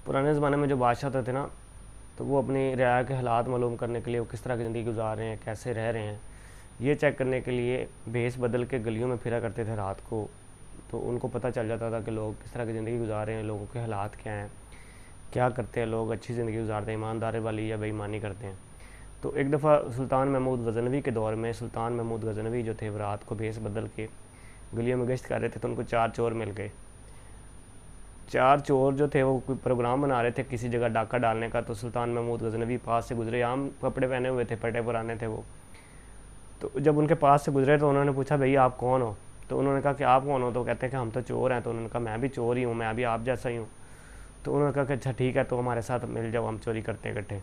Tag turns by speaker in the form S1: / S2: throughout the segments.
S1: पुराने ज़माने में जो बादशाह होते थे ना, तो वो अपनी रियाया के हालात मालूम करने के लिए, वो किस तरह की ज़िंदगी गुजार रहे हैं, कैसे रह रहे हैं, ये चेक करने के लिए भेस बदल के गलियों में फिरा करते थे रात को। तो उनको पता चल जाता था कि लोग किस तरह की ज़िंदगी गुजार रहे हैं, लोगों के हालात क्या हैं, क्या करते हैं लोग, अच्छी ज़िंदगी गुजारते हैं, ईमानदारी वाली या बेईमानी करते हैं। तो एक दफ़ा सुल्तान महमूद गज़नवी के दौर में सुल्तान महमूद गज़नवी जो थे, वो रात को भेस बदल के गलियों में गश्त कर रहे थे, तो उनको 4 चोर मिल गए। 4 चोर जो थे वो कोई प्रोग्राम बना रहे थे किसी जगह डाका डालने का। तो सुल्तान महमूद गज़नवी पास से गुजरे, आम कपड़े पहने हुए थे, फटे पुराने थे वो। तो जब उनके पास से गुजरे तो उन्होंने पूछा, भैया आप कौन हो? तो उन्होंने कहा कि आप कौन हो? तो कहते हैं कि हम तो चोर हैं। तो उन्होंने कहा मैं भी चोर ही हूँ, मैं भी आप जैसा ही हूँ। तो उन्होंने कहा कि अच्छा ठीक है, तो हमारे साथ मिल जाओ, हम चोरी करते हैं इकट्ठे।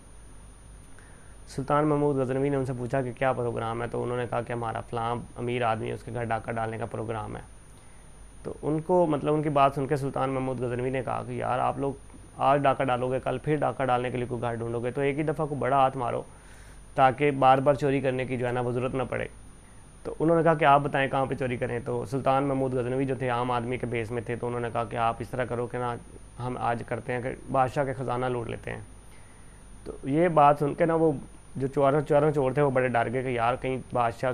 S1: सुल्तान महमूद गज़नवी ने उनसे पूछा कि क्या प्रोग्राम है? तो उन्होंने कहा कि हमारा फ़लाँ अमीर आदमी है, उसके घर डाका डालने का प्रोग्राम है। तो उनको मतलब उनकी बात सुन के सुल्तान महमूद गज़नवी ने कहा कि यार आप लोग आज डाका डालोगे, कल फिर डाका डालने के लिए कोई घर ढूंढोगे, तो एक ही दफ़ा को बड़ा हाथ मारो ताकि बार बार चोरी करने की जो है ना वो ज़रूरत ना पड़े। तो उन्होंने कहा कि आप बताएं कहाँ पे चोरी करें। तो सुल्तान महमूद गज़नवी जो थे आम आदमी के बेस में थे, तो उन्होंने कहा कि आप इस तरह करो कि ना हम आज करते हैं कि बादशाह के ख़जाना लूट लेते हैं। तो ये बात सुन के ना वो जो चौरों चोर थे वो बड़े डर गए कि यार कहीं बादशाह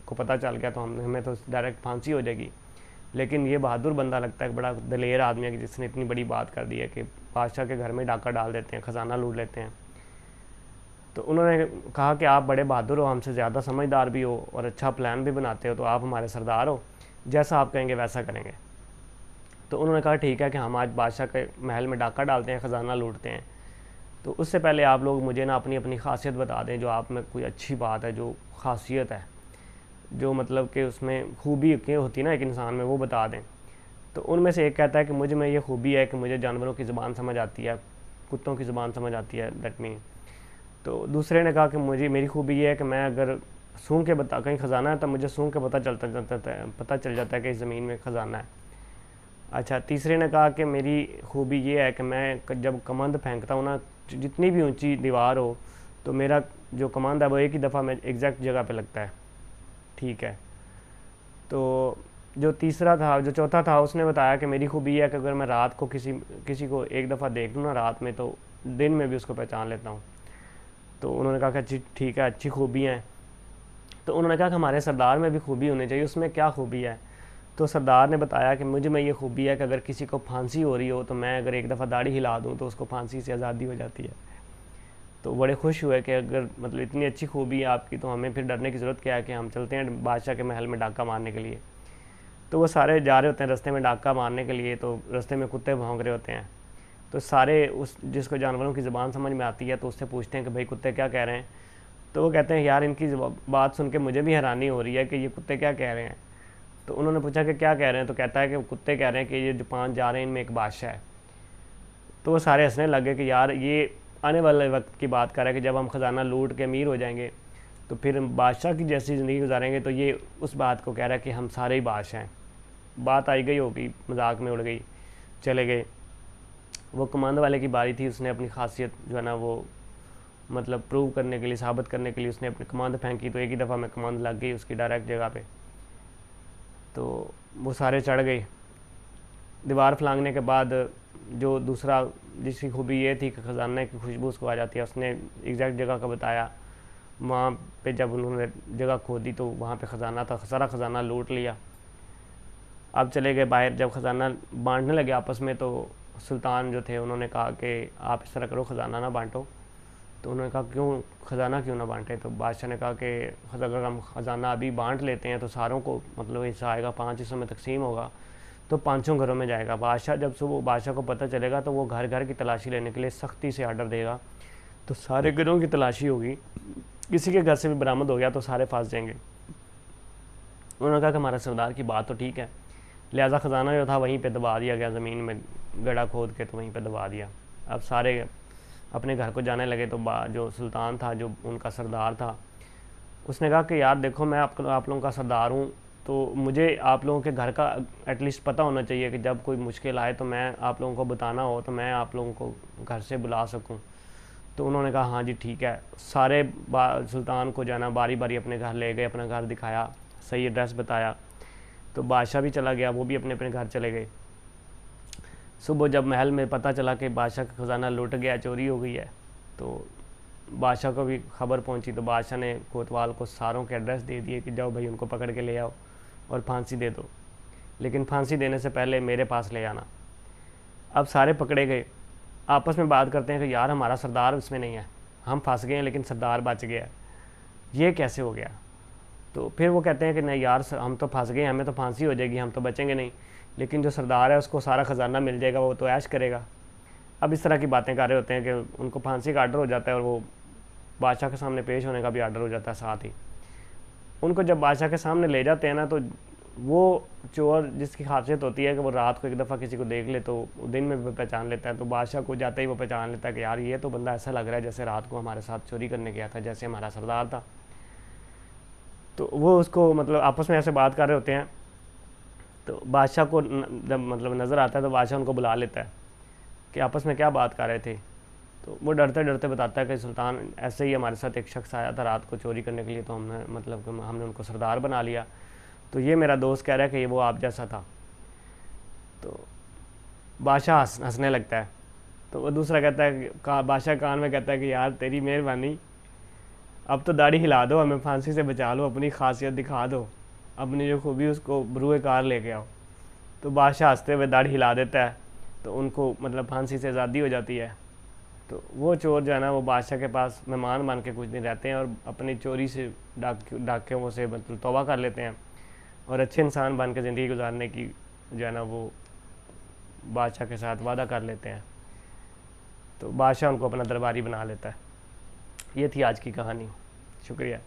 S1: को पता चल गया तो हमें तो डायरेक्ट फांसी हो जाएगी। लेकिन ये बहादुर बंदा लगता है, बड़ा दलेर आदमी है कि जिसने इतनी बड़ी बात कर दी है कि बादशाह के घर में डाका डाल देते हैं, ख़जाना लूट लेते हैं। तो उन्होंने कहा कि आप बड़े बहादुर हो, हमसे ज़्यादा समझदार भी हो और अच्छा प्लान भी बनाते हो, तो आप हमारे सरदार हो, जैसा आप कहेंगे वैसा करेंगे। तो उन्होंने कहा ठीक है कि हम आज बादशाह के महल में डाका डालते हैं, ख़जाना लूटते हैं। तो उससे पहले आप लोग मुझे ना अपनी अपनी खासियत बता दें, जो आप में कोई अच्छी बात है, जो खासियत है, जो मतलब कि उसमें खूबी क्यों होती है ना एक इंसान में, वो बता दें। तो उनमें से एक कहता है कि मुझ में ये खूबी है कि मुझे जानवरों की ज़बान समझ आती है, कुत्तों की ज़बान समझ आती है, दैट मीन। तो दूसरे ने कहा कि मुझे मेरी खूबी ये है कि मैं अगर सूंघ के बता कहीं ख़जाना है तो मुझे सूंघ के पता चल जाता है कि इस ज़मीन में ख़जाना है। अच्छा, तीसरे ने कहा कि मेरी खूबी ये है कि मैं जब कमंद फेंकता हूँ ना, जितनी भी ऊंची दीवार हो, तो मेरा जो कमंद है वो एक ही दफ़ा में एग्जैक्ट जगह पे लगता है। ठीक है। तो जो चौथा था उसने बताया कि मेरी खूबी ये है कि अगर मैं रात को किसी किसी को एक दफ़ा देख लूँ ना रात में, तो दिन में भी उसको पहचान लेता हूँ। तो उन्होंने कहा कि अच्छी ठीक है, अच्छी खूबी है। तो उन्होंने कहा कि हमारे सरदार में भी खूबी होनी चाहिए, उसमें क्या खूबी है? तो सरदार ने बताया कि मुझे में ये खूबी है कि अगर किसी को फांसी हो रही हो तो मैं अगर एक दफ़ा दाढ़ी हिला दूँ तो उसको फांसी से आज़ादी हो जाती है। तो बड़े खुश हुए कि अगर मतलब इतनी अच्छी खूबी है आपकी, तो हमें फिर डरने की ज़रूरत क्या है, कि हम चलते हैं बादशाह के महल में डाका मारने के लिए। तो वो सारे जा रहे होते हैं रास्ते में डाका मारने के लिए, तो रास्ते में कुत्ते भौंक रहे होते हैं। तो सारे उस जिसको जानवरों की ज़बान समझ में आती है, तो उससे पूछते हैं कि भाई कुत्ते क्या कह रहे हैं? तो वो कहते हैं यार इनकी बात सुन के मुझे भी हैरानी हो रही है कि ये कुत्ते क्या कह रहे हैं। तो उन्होंने पूछा कि क्या कह रहे हैं? तो कहता है कि कुत्ते कह रहे हैं कि ये जो 5 जा रहे हैं इनमें एक बादशाह है। तो वो सारे हंसने लगे कि यार ये आने वाले वक्त की बात कर रहा है कि जब हम ख़जाना लूट के अमीर हो जाएंगे तो फिर हम बादशाह की जैसी ज़िंदगी गुजारेंगे। तो ये उस बात को कह रहा है कि हम सारे ही बादशाह हैं। बात आई गई होगी, मजाक में उड़ गई, चले गए। वो कमांड वाले की बारी थी, उसने अपनी खासियत जो है ना वो मतलब प्रूव करने के लिए, साबित करने के लिए उसने अपनी कमांड फेंकी, तो एक ही दफ़ा में कमांड लग गई उसकी डायरेक्ट जगह पे। तो वो सारे चढ़ गए। दीवार फलांगने के बाद जो दूसरा जिसकी खूबी ये थी कि ख़जाने की खुशबू उसको आ जाती है, उसने एग्जैक्ट जगह का बताया। वहाँ पे जब उन्होंने जगह खोदी तो वहाँ पे ख़जाना था, सारा ख़जाना लूट लिया। अब चले गए बाहर, जब ख़जाना बांटने लगे आपस में, तो सुल्तान जो थे उन्होंने कहा कि आप इस तरह करो, ख़जाना ना बांटो। तो उन्होंने कहा क्यों, ख़जाना क्यों ना बांटे? तो बादशाह ने कहा कि अगर हम ख़जाना अभी बांट लेते हैं तो सारों को मतलब हिस्सा आएगा, 5 हिस्सों में तकसीम होगा, तो 5 घरों में जाएगा। जब सुबह बादशाह को पता चलेगा तो वो घर घर की तलाशी लेने के लिए सख्ती से आर्डर देगा। तो सारे घरों की तलाशी होगी, किसी के घर से भी बरामद हो गया तो सारे फंस जाएंगे। उन्होंने कहा कि हमारे सरदार की बात तो ठीक है। लिहाजा ख़जाना जो था वहीं पे दबा दिया गया, ज़मीन में गड्ढा खोद के तो वहीं पे दबा दिया। अब सारे अपने घर को जाने लगे। तो जो सुल्तान था, जो उनका सरदार था, उसने कहा कि यार देखो मैं आप लोगों का सरदार हूँ, तो मुझे आप लोगों के घर का एटलीस्ट पता होना चाहिए कि जब कोई मुश्किल आए तो मैं आप लोगों को बताना हो तो मैं आप लोगों को घर से बुला सकूँ। तो उन्होंने कहा हाँ जी ठीक है। सारे सुल्तान को जाना बारी बारी अपने घर ले गए, अपना घर दिखाया, सही एड्रेस बताया। तो बादशाह भी चला गया, वो भी अपने अपने घर चले गए। सुबह जब महल में पता चला कि बादशाह का ख़जाना लुट गया, चोरी हो गई है, तो बादशाह को भी खबर पहुंची। तो बादशाह ने कोतवाल को सारों के एड्रेस दे दिए कि जाओ भाई उनको पकड़ के ले आओ और फांसी दे दो, लेकिन फांसी देने से पहले मेरे पास ले आना। अब सारे पकड़े गए, आपस में बात करते हैं कि यार हमारा सरदार इसमें नहीं है, हम फंस गए हैं लेकिन सरदार बच गया, ये कैसे हो गया। तो फिर वो कहते हैं कि नहीं यार हम तो फंस गए, हमें तो फांसी हो जाएगी, हम तो बचेंगे नहीं, लेकिन जो सरदार है उसको सारा ख़जाना मिल जाएगा, वो तो ऐश करेगा। अब इस तरह की बातें कर रहे होते हैं कि उनको फांसी का आर्डर हो जाता है और वो बादशाह के सामने पेश होने का भी आर्डर हो जाता है साथ ही। उनको जब बादशाह के सामने ले जाते हैं ना, तो वो चोर जिसकी खासियत होती है कि वो रात को एक दफ़ा किसी को देख ले तो दिन में भी पहचान लेता है, तो बादशाह को जाते ही वो पहचान लेता है कि यार ये तो बंदा ऐसा लग रहा है जैसे रात को हमारे साथ चोरी करने गया था, जैसे हमारा सरदार था। तो वो उसको मतलब आपस में ऐसे बात कर रहे होते हैं। तो बादशाह को जब मतलब नज़र आता है तो बादशाह उनको बुला लेता है कि आपस में क्या बात कर रहे थे। तो वो डरते डरते बताता है कि सुल्तान ऐसे ही हमारे साथ एक शख्स आया था रात को चोरी करने के लिए, तो हमने मतलब हमने उनको सरदार बना लिया, तो ये मेरा दोस्त कह रहा है कि ये वो आप जैसा था। तो बादशाह हंसने लगता है। तो वो दूसरा कहता है, बादशाह कान में कहता है कि यार तेरी मेहरबानी, अब तो दाढ़ी हिला दो, हमें फांसी से बचा लो, अपनी खासियत दिखा दो, अपनी जो खूबी उसको बरूए कार लेके आओ। तो बादशाह हंसते हुए दाढ़ी हिला देता है, तो उनको मतलब फांसी से आज़ादी हो जाती है। तो वो चोर जो है ना वो बादशाह के पास मेहमान बन के कुछ दिन रहते हैं और अपनी चोरी से डाकियों से मतलब तौबा कर लेते हैं और अच्छे इंसान बन के ज़िंदगी गुजारने की जो है ना वो बादशाह के साथ वादा कर लेते हैं। तो बादशाह उनको अपना दरबारी बना लेता है। ये थी आज की कहानी। शुक्रिया।